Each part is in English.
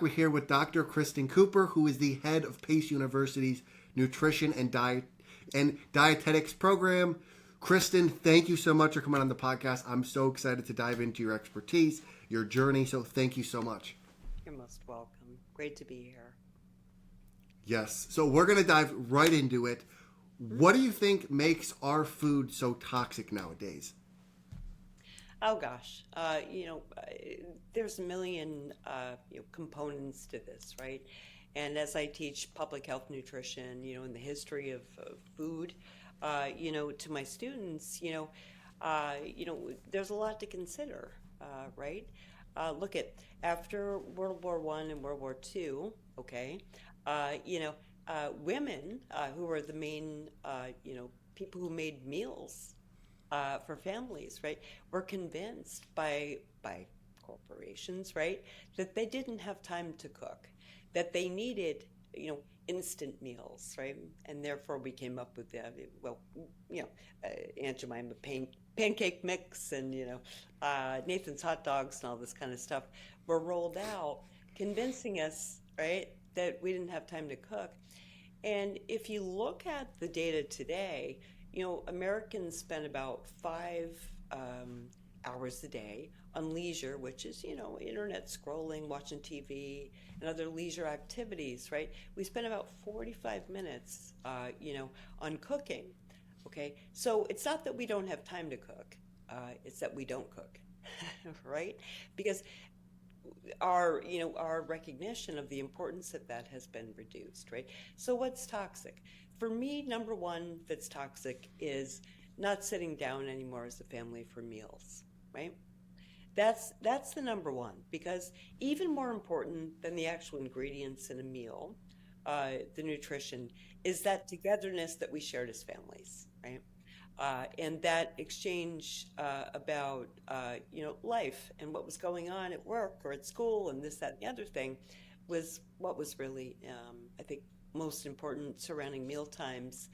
back. We're here with Dr. Christen Cooper, who is the head of Pace University's Nutrition and Dietetics program. Christen, thank you so much for coming on the podcast. I'm so excited to dive into your expertise, your journey, so thank you so much. You're most welcome. Great to be here. Yes, so we're going to dive right into it. What do you think makes our food so toxic nowadays? Oh gosh, there's a million components to this, right? And as I teach public health nutrition, in the history of food, to my students, there's a lot to consider, right? Look at after World War I and World War II, okay, women who were the main, people who made meals for families, right, were convinced by corporations, right, that they didn't have time to cook, that they needed, instant meals, right, and therefore we came up with Aunt Jemima pancake mix and Nathan's hot dogs and all this kind of stuff were rolled out, convincing us, right, that we didn't have time to cook. And if you look at the data today, Americans spend about 5 hours a day on leisure, which is, internet scrolling, watching TV, and other leisure activities, right? We spend about 45 minutes, on cooking, okay? So it's not that we don't have time to cook, it's that we don't cook, right? Because our recognition of the importance of that has been reduced, right? So what's toxic? For me, number one that's toxic is not sitting down anymore as a family for meals, right? That's the number one, because even more important than the actual ingredients in a meal, the nutrition, is that togetherness that we shared as families, right? And that exchange about life and what was going on at work or at school and this, that, and the other thing was what was really, I think, most important surrounding meal times.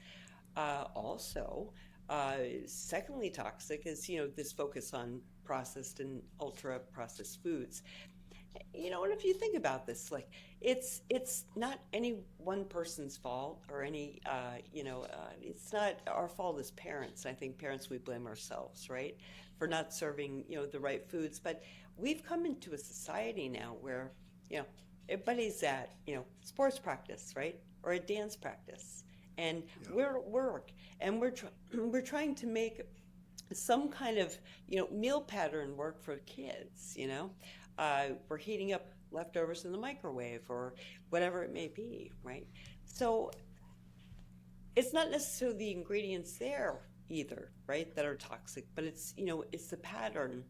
Also, secondly, toxic is this focus on processed and ultra processed foods. And if you think about this, like it's not any one person's fault or any it's not our fault as parents. I think parents, we blame ourselves, right, for not serving the right foods. But we've come into a society now where everybody's at sports practice, right, or a dance practice, and we're at work, and we're trying to make some kind of meal pattern work for kids. We're heating up leftovers in the microwave or whatever it may be, right? So it's not necessarily the ingredients there either, right, that are toxic, but it's the pattern.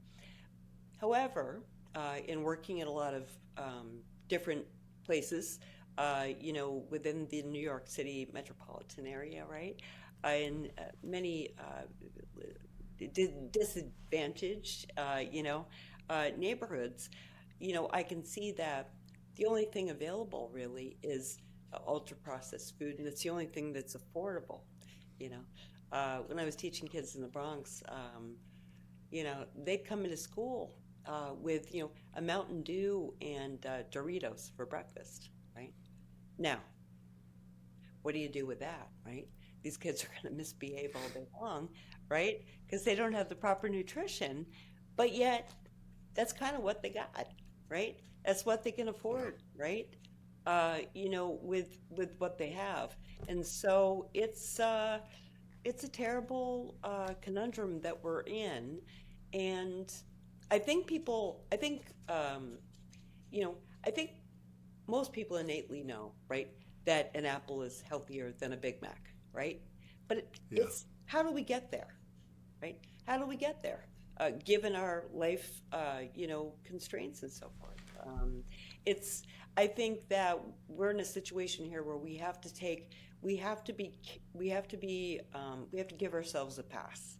However, in working in a lot of different places, within the New York City metropolitan area, right, in many disadvantaged, neighborhoods, I can see that the only thing available really is ultra processed food, and it's the only thing that's affordable. You know, when I was teaching kids in the Bronx, they'd come into school with a Mountain Dew and Doritos for breakfast, right? Now, what do you do with that, right? These kids are going to misbehave all day long, right? Because they don't have the proper nutrition, but yet that's kind of what they got, right? That's what they can afford, right? With what they have, and so it's a terrible conundrum that we're in, and I think, you know, I think most people innately know, right, that an apple is healthier than a Big Mac, right? But Yeah. it's how do we get there, right? How do we get there, given our life, constraints and so forth? It's I think that we're in a situation here where we have to be, we have to give ourselves a pass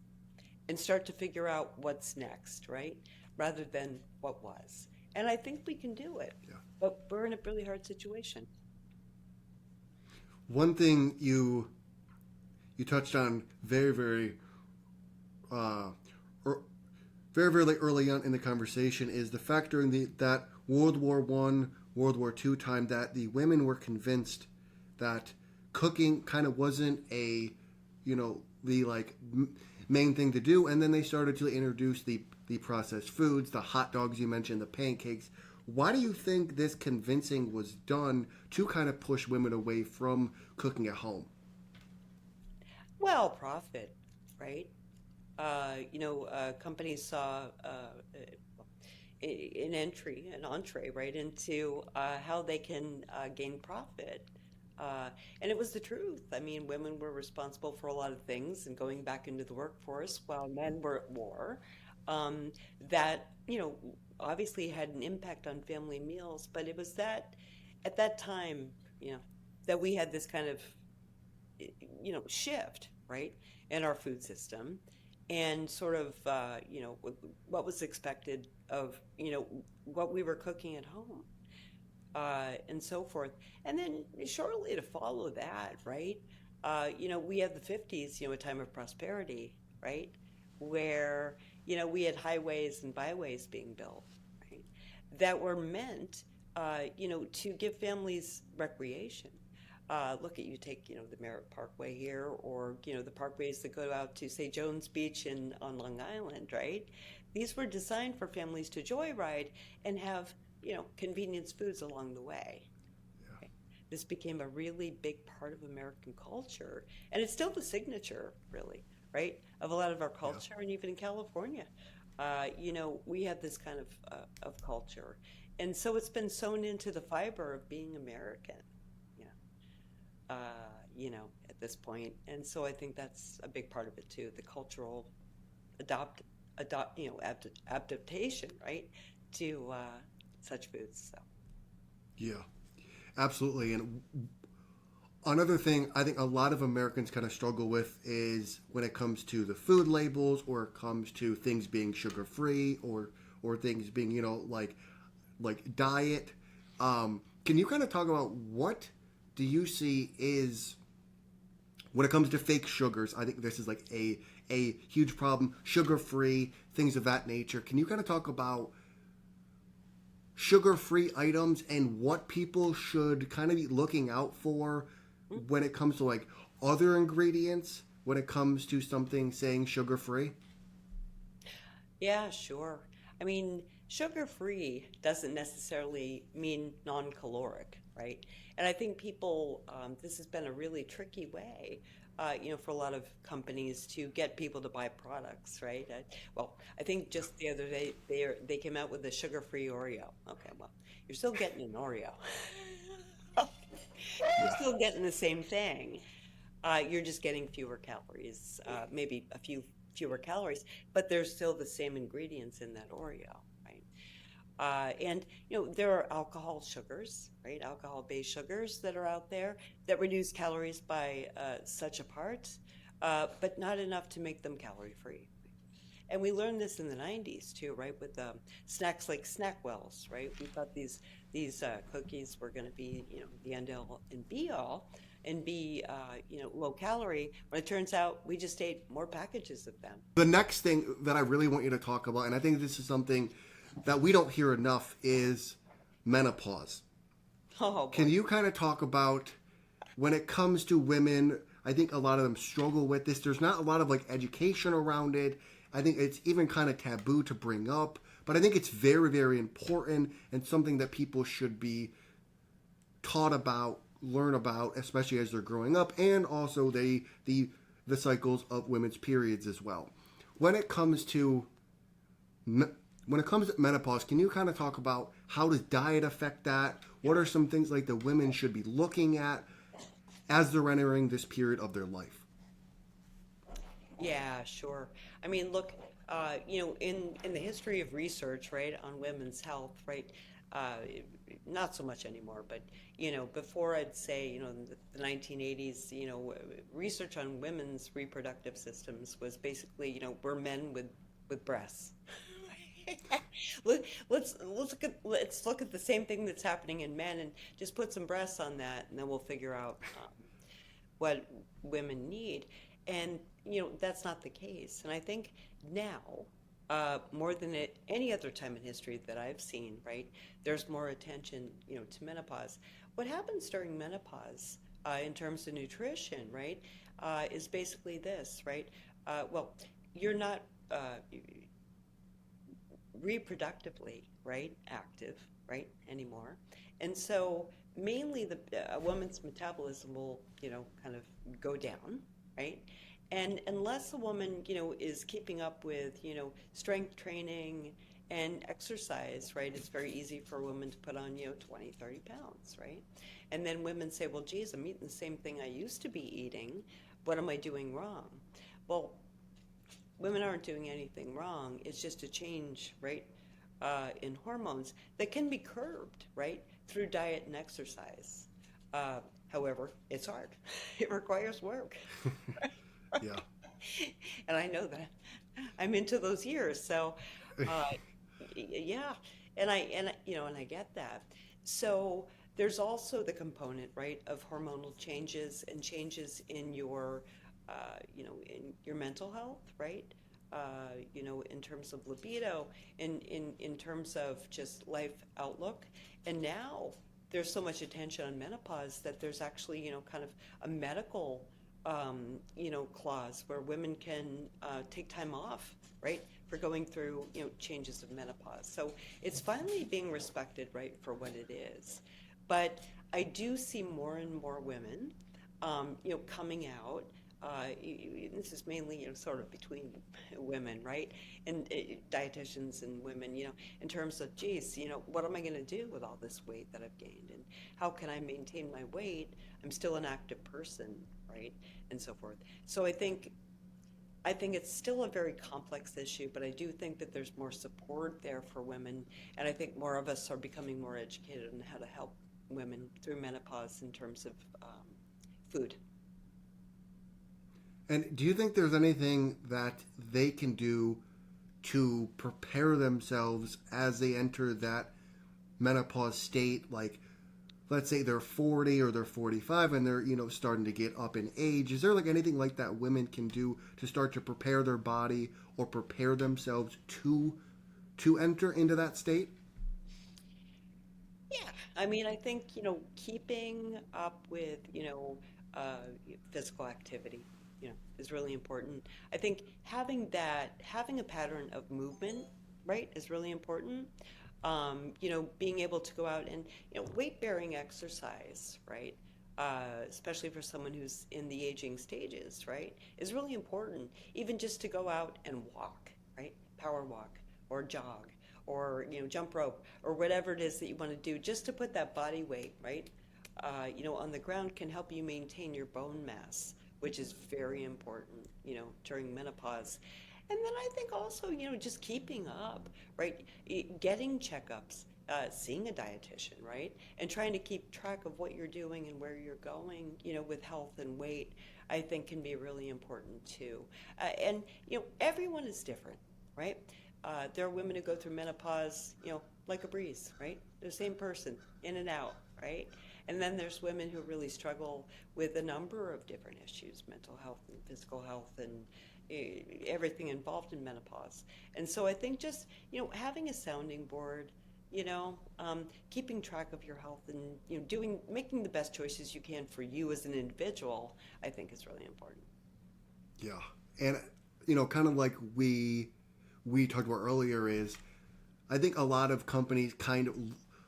and start to figure out what's next, right? Rather than what was. And I think we can do it, Yeah. but we're in a really hard situation. One thing you touched on uh, very, very early on in the conversation is the fact during that World War I, World War II time that the women were convinced that cooking kind of wasn't a, the main thing to do, and then they started to introduce the processed foods, the hot dogs you mentioned, the pancakes. Why do you think this convincing was done to kind of push women away from cooking at home? Well, profit, right? Companies saw an entree, right, into how they can gain profit. And it was the truth. I mean, women were responsible for a lot of things and going back into the workforce while men were at war. Um, that, obviously had an impact on family meals, but it was that at that time, you know, that we had this kind of shift, right, in our food system and sort of, what was expected of, what we were cooking at home, and so forth. And then shortly to follow that, right, we had the 50s, a time of prosperity, right, where, we had highways and byways being built, right, that were meant, to give families recreation. Look at you take, the Merritt Parkway here, or, the parkways that go out to, say, Jones Beach on Long Island, right? These were designed for families to joyride and have, convenience foods along the way. Right? This became a really big part of American culture, and it's still the signature, really, right, of a lot of our Yeah. culture, and even in California. We have this kind of culture, and so it's been sewn into the fiber of being American. Yeah at this point. And so I think that's a big part of it too, the cultural adopt, adaptation, right, to such foods. So, Yeah, absolutely. And another thing I think a lot of Americans kind of struggle with is when it comes to the food labels, or it comes to things being sugar free, or things being, like diet. Can you kind of talk about what do you see is when it comes to fake sugars? I think this is like a huge problem. Sugar free, things of that nature. Can you kind of talk about sugar free items and what people should kind of be looking out for mm, when it comes to like other ingredients when it comes to something saying sugar free? yeah, sure. I mean, sugar free doesn't necessarily mean non-caloric, right? And I think people, this has been a really tricky way, for a lot of companies to get people to buy products, right? Well, I think just the other day they came out with a sugar-free Oreo. Okay, well, you're still getting an Oreo. You're Yeah. still getting the same thing. You're just getting fewer calories, maybe a few fewer calories, but there's still the same ingredients in that Oreo, right? And there are alcohol sugars, right? Alcohol-based sugars that are out there that reduce calories by such a part, but not enough to make them calorie-free. And we learned this in the 90s too, right? With snacks like Snackwells, right? We thought these cookies were going to be, the end all and be all, and be, low calorie. When it turns out we just ate more packages of them. The next thing that I really want you to talk about, and I think this is something that we don't hear enough, is menopause. Oh Can boy. you kind of talk about when it comes to women? I think a lot of them struggle with this. There's not a lot of like education around it. I think it's even kind of taboo to bring up, but I think it's very, very important and something that people should be taught about, learn about, especially as they're growing up, and also the cycles of women's periods as well. When it comes to when it comes to menopause, can you kind of talk about how does diet affect that? What are some things like the women should be looking at as they're entering this period of their life? Yeah, sure. I mean, look, in the history of research, right, on women's health, right, uh, not so much anymore, but before I'd say, in the 1980s, research on women's reproductive systems was basically, we're men with breasts. Let, let's look at the same thing that's happening in men and just put some breasts on that, and then we'll figure out what women need. And, that's not the case. And I think now, more than at any other time in history that I've seen, right? There's more attention, to menopause. What happens during menopause in terms of nutrition, right, is basically this, right? Well, you're not reproductively, right, active, right, anymore. And so mainly a woman's metabolism will, kind of go down, right? And unless a woman, is keeping up with, strength training and exercise, right, it's very easy for a woman to put on, 20, 30 pounds, right? And then women say, well, geez, I'm eating the same thing I used to be eating. What am I doing wrong? Well, women aren't doing anything wrong. It's just a change, right, in hormones that can be curbed, right, through diet and exercise. Uh, However, it's hard. It requires work. Yeah. And I know that. I'm into those years. So, uh, yeah. And I get that. So there's also the component, right, of hormonal changes and changes in your, in your mental health, right? In terms of libido, in terms of just life outlook. And now there's so much attention on menopause that there's actually, kind of a medical, clause where women can take time off, right, for going through, changes of menopause. So it's finally being respected, right, for what it is. But I do see more and more women, coming out. This is mainly, sort of between women, right? And dietitians and women, in terms of, geez, what am I going to do with all this weight that I've gained? And how can I maintain my weight? I'm still an active person, right? And so forth. So I think it's still a very complex issue, but I do think that there's more support there for women, and I think more of us are becoming more educated on how to help women through menopause in terms of food. And do you think there's anything that they can do to prepare themselves as they enter that menopause state? Like, let's say they're 40 or they're 45 and they're, starting to get up in age. Is there like anything like that women can do to start to prepare their body or prepare themselves to enter into that state? Yeah, I mean, I think, keeping up with, uh, physical activity, is really important. I think having a pattern of movement, right, is really important. Being able to go out and, weight-bearing exercise, right, especially for someone who's in the aging stages, right, is really important. Even just to go out and walk, right, power walk or jog or, jump rope or whatever it is that you want to do, just to put that body weight, right, on the ground can help you maintain your bone mass, which is very important, during menopause. And then I think also, just keeping up, right? Getting checkups, seeing a dietitian, right? And trying to keep track of what you're doing and where you're going, with health and weight, I think can be really important too. And, everyone is different, right? There are women who go through menopause, like a breeze, right? The same person, in and out, right? And then there's women who really struggle with a number of different issues, mental health and physical health and everything involved in menopause. And so I think just, having a sounding board, keeping track of your health and, making the best choices you can for you as an individual, I think is really important. Yeah. And, kind of like we talked about earlier is I think a lot of companies kind of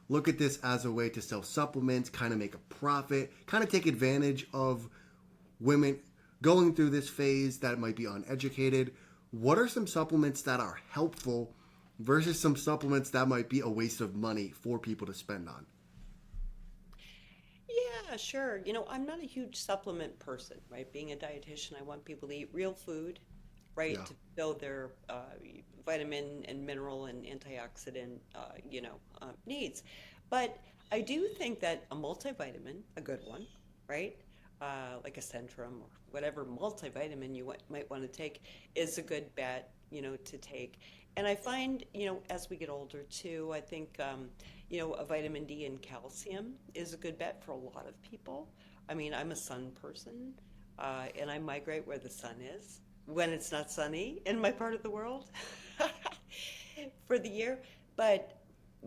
look at this as a way to sell supplements, kind of make a profit, kind of take advantage of women going through this phase that might be uneducated. What are some supplements that are helpful versus some supplements that might be a waste of money for people to spend on? Yeah, sure. I'm not a huge supplement person, right? Being a dietitian, I want people to eat real food, right, Yeah. to build their vitamin and mineral and antioxidant, needs. But I do think that a multivitamin, a good one, right, like a Centrum or whatever multivitamin you might want to take, is a good bet, to take. And I find, as we get older too, I think, a vitamin D and calcium is a good bet for a lot of people. I mean, I'm a sun person, and I migrate where the sun is when it's not sunny in my part of the world for the year. But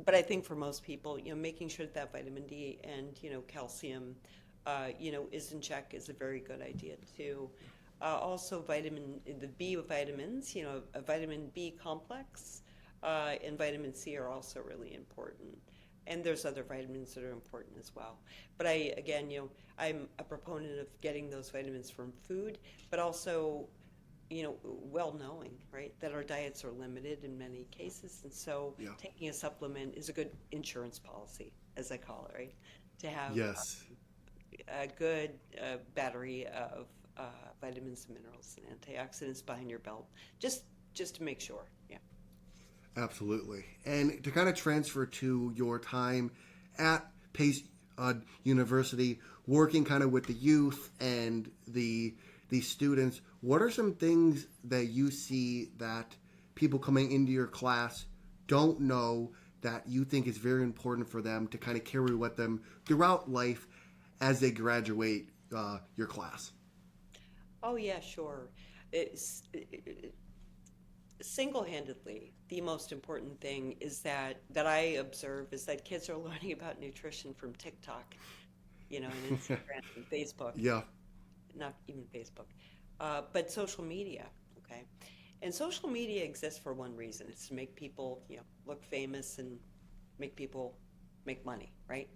I think for most people, making sure that vitamin D and calcium, is in check is a very good idea too. Also, the B vitamins, a vitamin B complex, and vitamin C are also really important. And there's other vitamins that are important as well. But again, I'm a proponent of getting those vitamins from food, but also well knowing, right, that our diets are limited in many cases. And so Yeah. taking a supplement is a good insurance policy, as I call it, right? To have Yes. a good battery of vitamins and minerals and antioxidants behind your belt, just to make sure. Yeah. Absolutely. And to kind of transfer to your time at Pace University, working kind of with the youth and the students, what are some things that you see that people coming into your class don't know that you think is very important for them to kind of carry with them throughout life as they graduate your class? Oh yeah, sure. It's single-handedly the most important thing is that I observe is that kids are learning about nutrition from TikTok, and Instagram and Facebook, Yeah. not even Facebook, but social media. Okay, and social media exists for one reason: it's to make people, look famous and make people make money, right?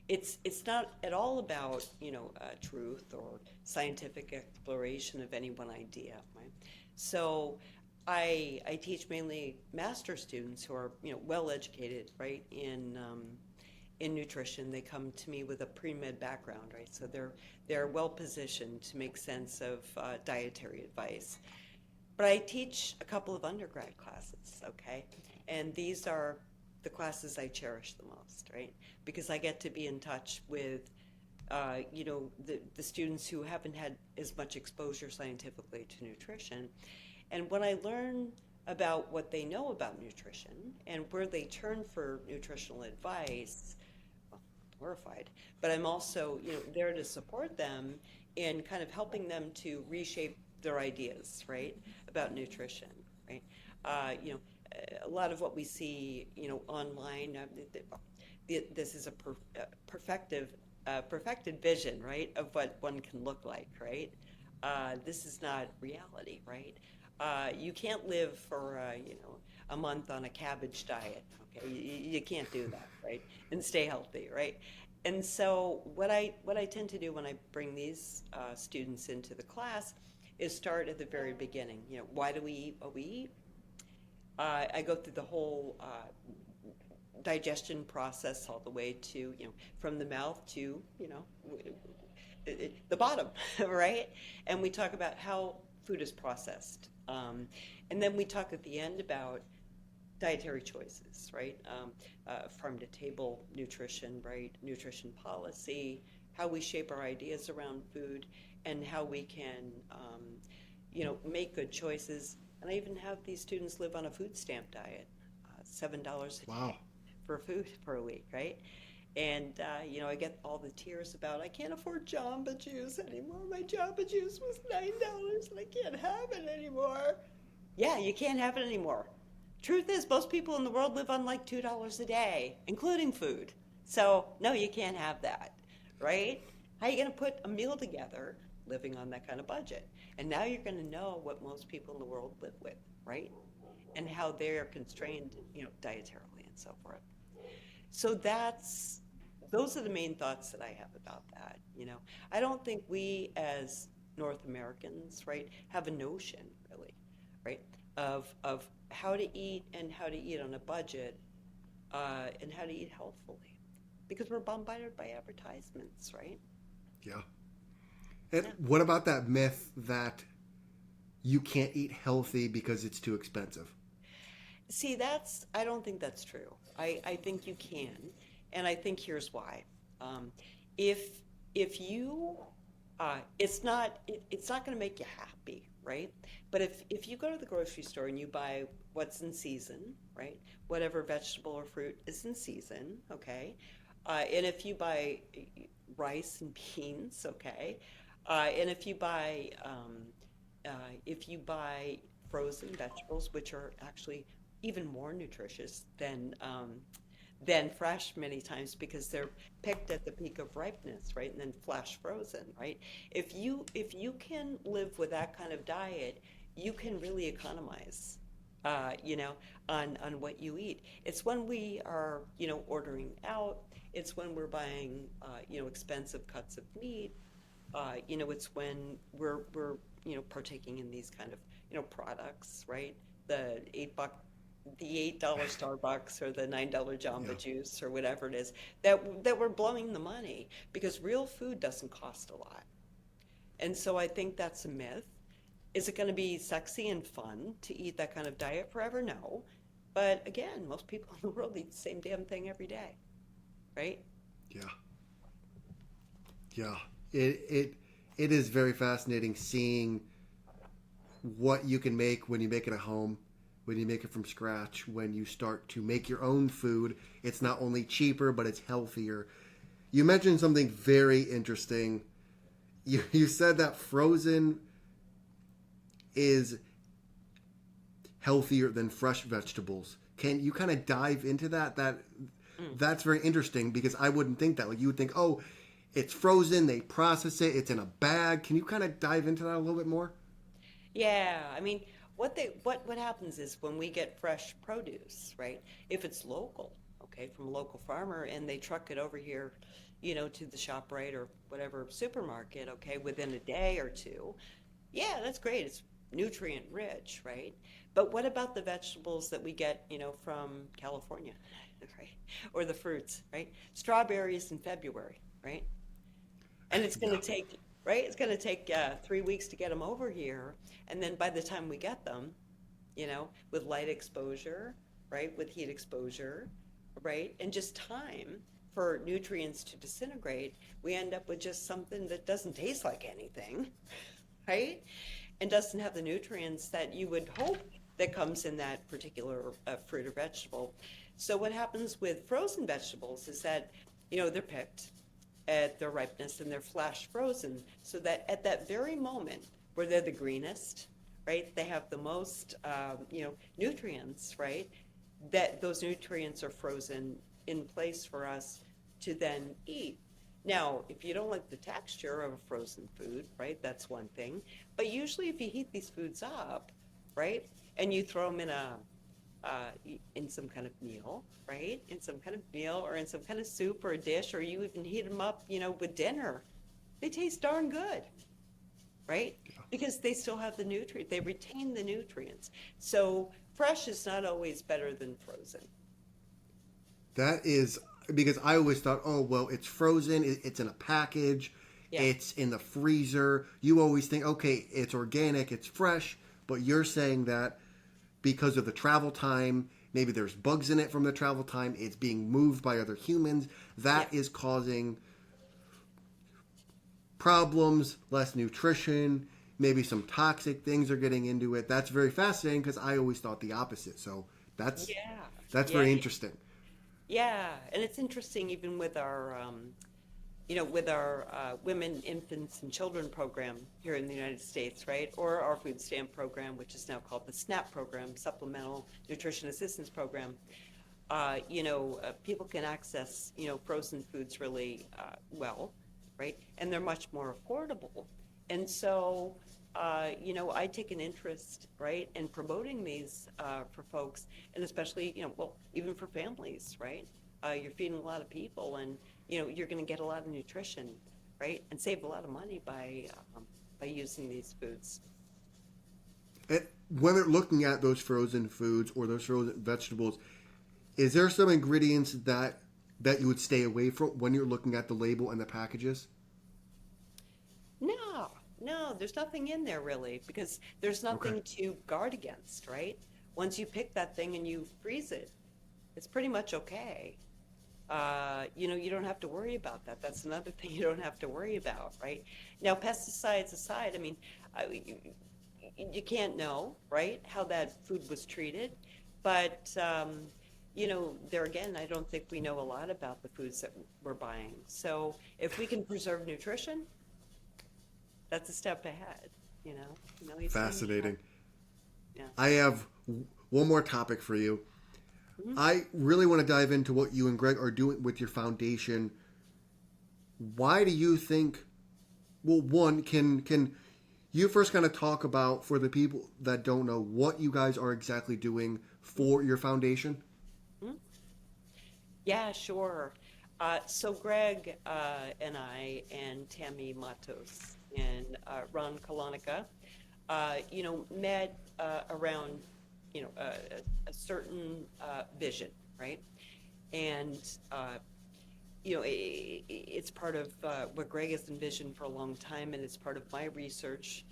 It's not at all about truth or scientific exploration of any one idea, right? So I teach mainly master students who are well educated, right, in nutrition. They come to me with a pre-med background, right? So they're well positioned to make sense of dietary advice. But I teach a couple of undergrad classes, okay? And these are the classes I cherish the most, right? Because I get to be in touch with, the students who haven't had as much exposure scientifically to nutrition. And when I learn about what they know about nutrition and where they turn for nutritional advice, well, I'm horrified. But I'm also, there to support them in kind of helping them to reshape their ideas, right, about nutrition, right? A lot of what we see, online, this is perfected vision, right, of what one can look like, right? This is not reality, right? You can't live for, a month on a cabbage diet, okay? You can't do that, right? And stay healthy, right? And so what I tend to do when I bring these students into the class is start at the very beginning. Why do we eat what we eat? I go through the whole digestion process all the way to, from the mouth to, the bottom, right? And we talk about how food is processed. And then we talk at the end about dietary choices, right? Farm to table nutrition, right? Nutrition policy, how we shape our ideas around food, and how we can, make good choices. And I even have these students live on a food stamp diet, $7 a Wow. day for food per week, right? And I get all the tears about I can't afford Jamba Juice anymore. My Jamba Juice was $9, and I can't have it anymore. Yeah, you can't have it anymore. Truth is, most people in the world live on like $2 a day, including food. So no, you can't have that, right? How are you going to put a meal together living on that kind of budget? And now you're going to know what most people in the world live with, right? And how they're constrained, dietarily and so forth. So those are the main thoughts that I have about that. I don't think we as North Americans, right, have a notion really, right, of how to eat and how to eat on a budget, and how to eat healthfully, because we're bombarded by advertisements, right? Yeah. And Yeah. what about that myth that you can't eat healthy because it's too expensive? See, I don't think that's true. I think you can, and I think here's why. Um, if if you, it's not going to make you happy, right? But if you go to the grocery store and you buy what's in season, right? Whatever vegetable or fruit is in season, okay? And if you buy rice and beans, okay? And if you buy if you buy frozen vegetables, which are actually even more nutritious than fresh many times because they're picked at the peak of ripeness, right? And then flash frozen, right? If you can live with that kind of diet, you can really economize, you know, on what you eat. It's when we are, ordering out. It's when we're buying, expensive cuts of meat. It's when we're partaking in these kind of products, right? The $8 Starbucks or the $9 Yeah. Jamba Juice or whatever it is that we're blowing the money because real food doesn't cost a lot. And so I think that's a myth. Is it going to be sexy and fun to eat that kind of diet forever? No. But again, most people in the world eat the same damn thing every day, right? Yeah. Yeah. It is very fascinating seeing what you can make when you make it at home, when you make it from scratch, when you start to make your own food. It's not only cheaper, but it's healthier. You mentioned something very interesting. You said that frozen is healthier than fresh vegetables. Can you kind of dive into that? Mm. That's very interesting because I wouldn't think that. Like you would think, oh, it's frozen, they process it, it's in a bag. Can you kind of dive into that a little bit more? Yeah, I mean, what happens is when we get fresh produce, right? If it's local, okay, from a local farmer and they truck it over here, to the shop, right, or whatever supermarket, okay, within a day or two, yeah, that's great. It's nutrient rich, right? But what about the vegetables that we get, from California, right? Or the fruits, right? Strawberries in February, right? And it's going Yeah. to take, right? It's going to take 3 weeks to get them over here. And then by the time we get them, with light exposure, right? With heat exposure, right? And just time for nutrients to disintegrate, we end up with just something that doesn't taste like anything, right? And doesn't have the nutrients that you would hope that comes in that particular fruit or vegetable. So what happens with frozen vegetables is that, they're picked at their ripeness and they're flash frozen so that at that very moment where they're the greenest, right, they have the most, nutrients, right, that those nutrients are frozen in place for us to then eat. Now, if you don't like the texture of a frozen food, right, that's one thing. But usually, if you heat these foods up, right, and you throw them in some kind of meal, right, in some kind of meal or in some kind of soup or a dish, or you even heat them up, with dinner, they taste darn good, right? Because they still have the nutrient, they retain the nutrients. So fresh is not always better than frozen. That is because I always thought, oh, well, it's frozen, it's in a package, Yeah. it's in the freezer. You always think, okay, it's organic, it's fresh, but you're saying that because of the travel time, maybe there's bugs in it from the travel time, it's being moved by other humans, Yeah. that is causing problems, less nutrition, maybe some toxic things are getting into it. That's very fascinating because I always thought the opposite. So that's Yeah. that's Yeah. very interesting. Yeah. And it's interesting even with our women, infants, and children program here in the United States, right? Or our food stamp program, which is now called the SNAP program, Supplemental Nutrition Assistance Program. People can access, frozen foods really well, right? And they're much more affordable. And so, I take an interest, right, in promoting these for folks, and especially, well, even for families, right? You're feeding a lot of people, and you're going to get a lot of nutrition, right, and save a lot of money by using these foods. And when they're looking at those frozen foods or those frozen vegetables, is there some ingredients that you would stay away from when you're looking at the label and the packages? No, no, there's nothing in there really because there's Okay. nothing to guard against, right? Once you pick that thing and you freeze it, it's pretty much okay. You don't have to worry about that. That's another thing you don't have to worry about, right? Now, pesticides aside, I mean, you, you can't know, right, how that food was treated, but there again, I don't think we know a lot about the foods that we're buying. So if we can preserve nutrition, that's a step ahead. He's saying Fascinating. yeah. I have one more topic for you. Mhm. I really want to dive into what you and Greg are doing with your foundation. Why do you think? Well, one, can you first kind of talk about, for the people that don't know, what you guys are exactly doing for your foundation? Mhm. Yeah, sure. So Greg and I and Tammy Matos and Ron Kolonica, met around, a certain vision, right? And it's part of what Greg has envisioned for a long time, and it's part of my research,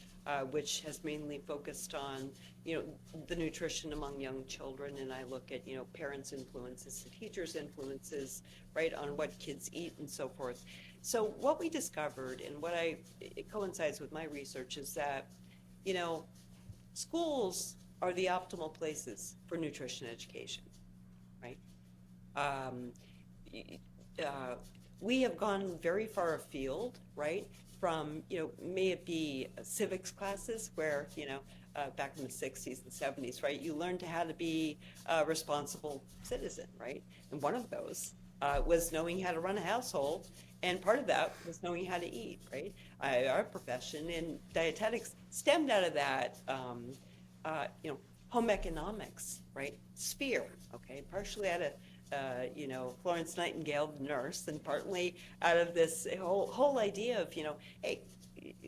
which has mainly focused on, the nutrition among young children. And I look at, parents' influences and teachers' influences, right, on what kids eat and so forth. So what we discovered, and it coincides with my research, is that, you know, schools are the optimal places for nutrition education, right? Um, uh, we have gone very far afield, right? From, may it be civics classes where, back in the 60s and 70s, right? You learned how to be a responsible citizen, right? And one of those was knowing how to run a household. And part of that was knowing how to eat, right? Our profession in dietetics stemmed out of that, uh, you know, home economics, right? Sphere, okay? Partially out of Florence Nightingale, the nurse, and partly out of this whole idea of, hey,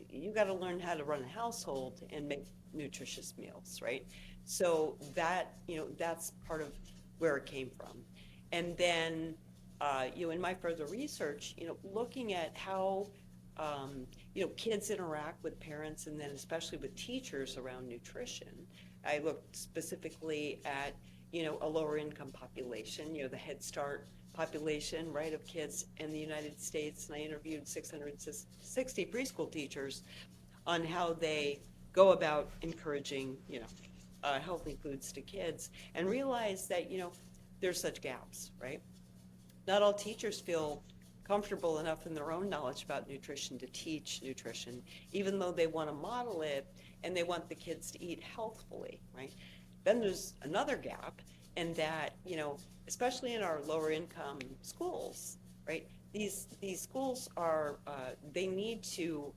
you got to learn how to run a household and make nutritious meals, right? So that's part of where it came from. And then, in my further research, looking at how, kids interact with parents and then especially with teachers around nutrition. I looked specifically at a lower income population, the Head Start population, right, of kids in the United States. And I interviewed 660 preschool teachers on how they go about encouraging, healthy foods to kids, and realized that, there's such gaps, right? Not all teachers feel comfortable enough in their own knowledge about nutrition to teach nutrition, even though they want to model it and they want the kids to eat healthfully, right? Then there's another gap in that, especially in our lower income schools, right? These schools are they need to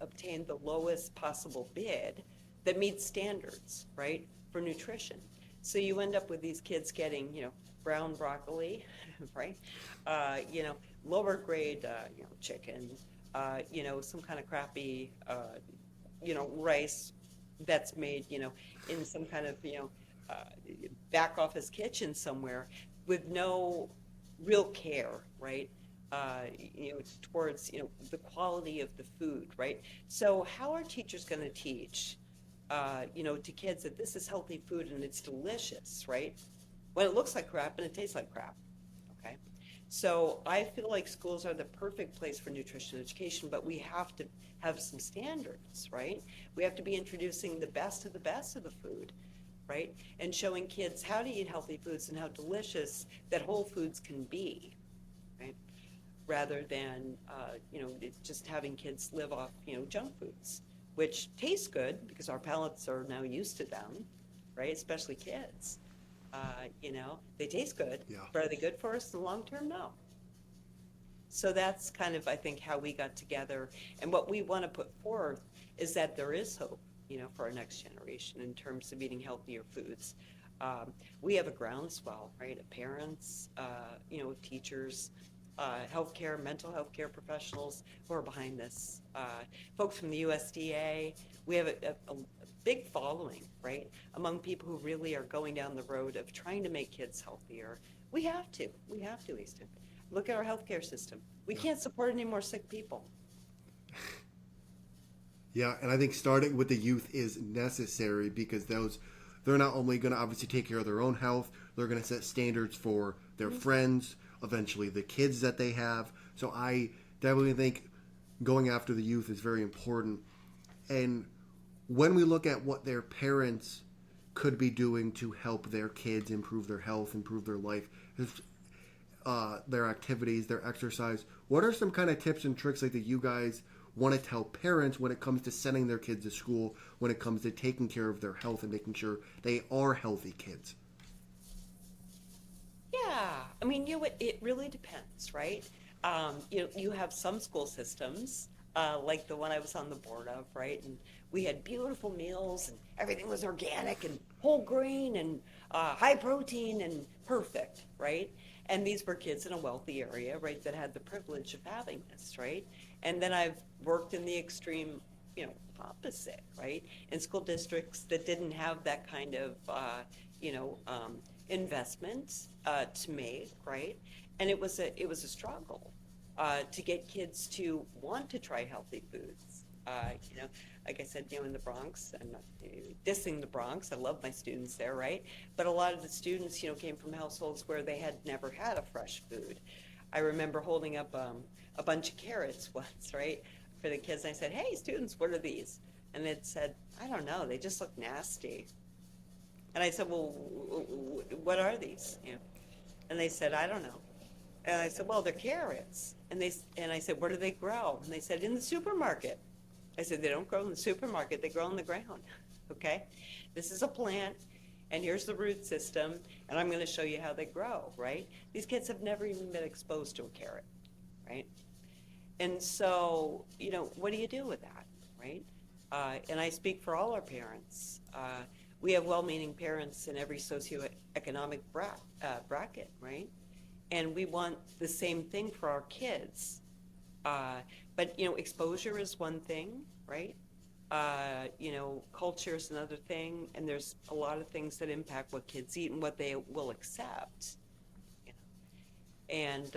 obtain the lowest possible bid that meets standards, right, for nutrition. So you end up with these kids getting, brown broccoli, right? Lower grade, chicken, some kind of crappy, rice that's made, in some kind of, uh, back office kitchen somewhere with no real care, right? Towards, the quality of the food, right? So how are teachers going to teach, to kids that this is healthy food and it's delicious, right? When it looks like crap and it tastes like crap. Okay. So I feel like schools are the perfect place for nutrition education, but we have to have some standards, right? We have to be introducing the best of the food, right? And showing kids how to eat healthy foods and how delicious that whole foods can be, right? Rather than, just having kids live off, junk foods, which taste good because our palates are now used to them, right? Especially kids. They taste good, Yeah. but are they good for us in the long term? No. So that's kind of, I think, how we got together. And what we want to put forth is that there is hope, for our next generation in terms of eating healthier foods. We have a groundswell, right, of parents, teachers, healthcare, mental health care professionals who are behind this. Folks from the USDA. We have a big following, right, among people who really are going down the road of trying to make kids healthier. We have to. We have to, Easton. Look at our healthcare system. We Yeah. can't support any more sick people. Yeah, and I think starting with the youth is necessary because they're not only going to obviously take care of their own health, they're going to set standards for their friends, eventually the kids that they have. So I definitely think going after the youth is very important. And when we look at what their parents could be doing to help their kids improve their health, improve their life, their activities, their exercise, what are some kind of tips and tricks like that you guys want to tell parents when it comes to sending their kids to school, when it comes to taking care of their health and making sure they are healthy kids? Yeah, I mean, it really depends, right? You have some school systems, like the one I was on the board of, right? And we had beautiful meals, and everything was organic and whole grain and high protein and perfect, right? And these were kids in a wealthy area, right, that had the privilege of having this, right? And then I've worked in the extreme, opposite, right? In school districts that didn't have that kind of, you know, um, investment to make, right? And it was a struggle to get kids to want to try healthy foods. Like I said, in the Bronx, I'm not dissing the Bronx. I love my students there, right? But a lot of the students, came from households where they had never had a fresh food. I remember holding up a bunch of carrots once, right, for the kids. And I said, "Hey, students, what are these?" And it said, "I don't know. They just look nasty." And I said, "Well, what are these?" And they said, "I don't know." And I said, "Well, they're carrots." And I said, "Where do they grow?" And they said, "In the supermarket." I said, "They don't grow in the supermarket. They grow on the ground." Okay? This is a plant, and here's the root system, and I'm going to show you how they grow, right? These kids have never even been exposed to a carrot, right? And so, what do you do with that, right? And I speak for all our parents. We have well-meaning parents in every socioeconomic bracket, right? And we want the same thing for our kids. But exposure is one thing, right? Culture is another thing, and there's a lot of things that impact what kids eat and what they will accept. And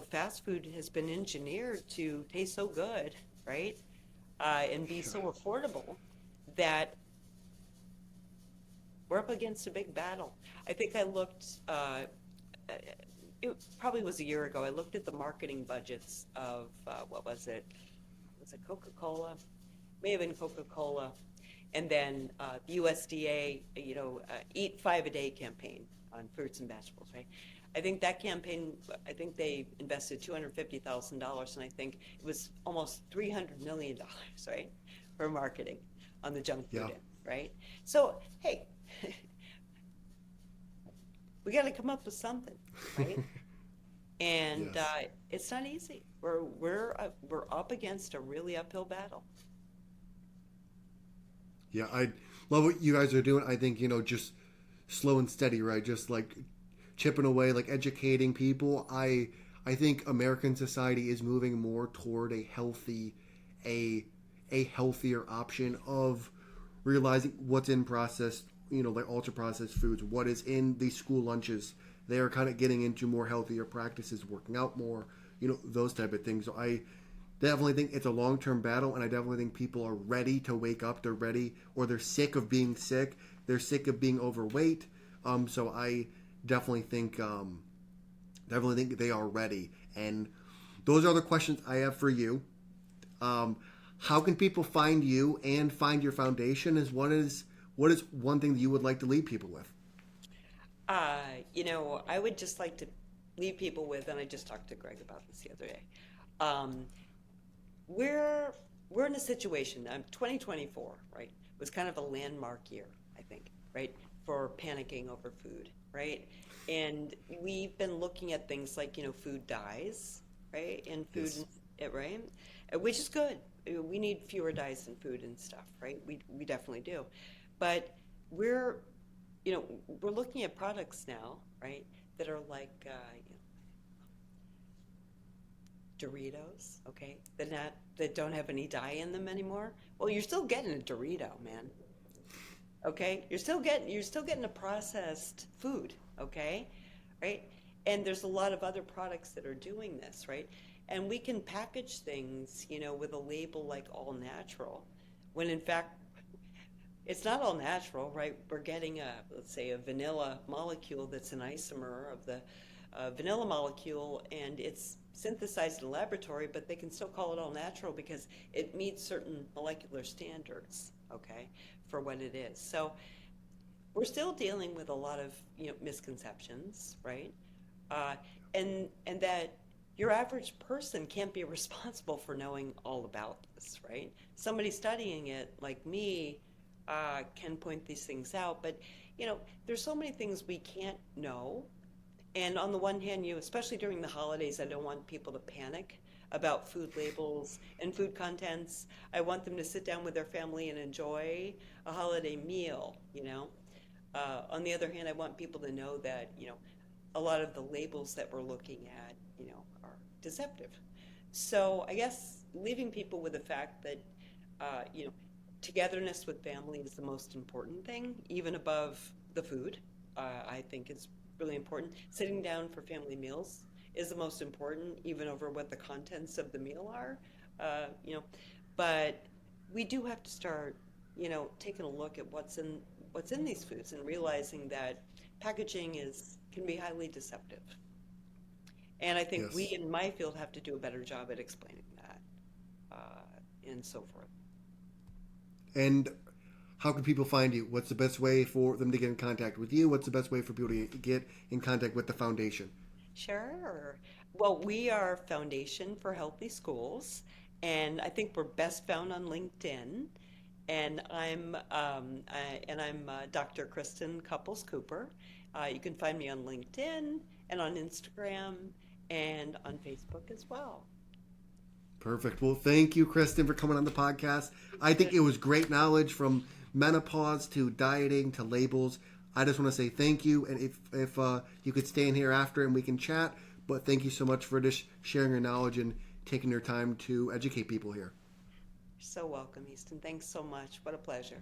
fast food has been engineered to taste so good, right? And be Sure. so affordable that we're up against a big battle. I think I looked, it probably was a year ago, I looked at the marketing budgets of, what was it? Was it Coca-Cola? May have been Coca-Cola. And then the USDA, Eat Five a Day campaign on fruits and vegetables, right? I think that campaign, I think they invested $250,000, and I think it was almost $300 million, right, for marketing on the junk food Yeah. end, right? So, hey, we got to come up with something, right? And Yes. it's not easy. We're up against a really uphill battle. Yeah, I love what you guys are doing. I think, just slow and steady, right? Just like chipping away, like educating people. I think American society is moving more toward a a healthier option of realizing what's in processed, like ultra processed foods, what is in these school lunches. They are kind of getting into more healthier practices, working out more, those type of things. So I definitely think it's a long term battle, and I definitely think people are ready to wake up. They're ready, or they're sick of being sick. They're sick of being overweight. So I definitely think they are ready. And those are the questions I have for you. Um, how can people find you and find your foundation? What is one thing that you would like to leave people with? I would just like to leave people with, and I just talked to Greg about this the other day. Um, we're we're in a situation. 2024, right, was kind of a landmark year, I think, right, for panicking over food, right? And we've been looking at things like food dyes, right, and Yes. right, which is good. We need fewer dyes in food and stuff, right? We definitely do, but we're we're looking at products now, right, that are like Doritos, okay, that don't have any dye in them anymore. Well, you're still getting a Dorito, man. Okay, you're still getting a processed food. Okay, right? And there's a lot of other products that are doing this, right? And we can package things, with a label like all natural, when in fact it's not all natural, right? We're getting let's say, a vanilla molecule that's an isomer of the vanilla molecule, and it's synthesized in a laboratory, but they can still call it all natural because it meets certain molecular standards, okay, for what it is. So we're still dealing with a lot of misconceptions, right? Uh, and that. your average person can't be responsible for knowing all about this, right? Somebody studying it, like me, can point these things out. But, there's so many things we can't know. And on the one hand, especially during the holidays, I don't want people to panic about food labels and food contents. I want them to sit down with their family and enjoy a holiday meal. On the other hand, I want people to know that, a lot of the labels that we're looking at, are deceptive. So I guess leaving people with the fact that, togetherness with family is the most important thing, even above the food, I think is really important. Sitting down for family meals is the most important, even over what the contents of the meal are. Uh, you know, but we do have to start, taking a look at what's in these foods and realizing that packaging is can be highly deceptive. And I think we Yes. in my field have to do a better job at explaining that, and so forth. And how can people find you? What's the best way for them to get in contact with you? What's the best way for people to get in contact with the foundation? Sure. Well, we are Foundation for Healthy Schools, and I think we're best found on LinkedIn. And I'm Dr. Christen Cupples Cooper. You can find me on LinkedIn and on Instagram and on Facebook as well. Perfect. Well, thank you, Kristen, for coming on the podcast. I think it was great knowledge from menopause to dieting to labels. I just want to say thank you, and if you could stay in here after and we can chat. But thank you so much for just sharing your knowledge and taking your time to educate people here. So welcome, Easton. Thanks so much. What a pleasure.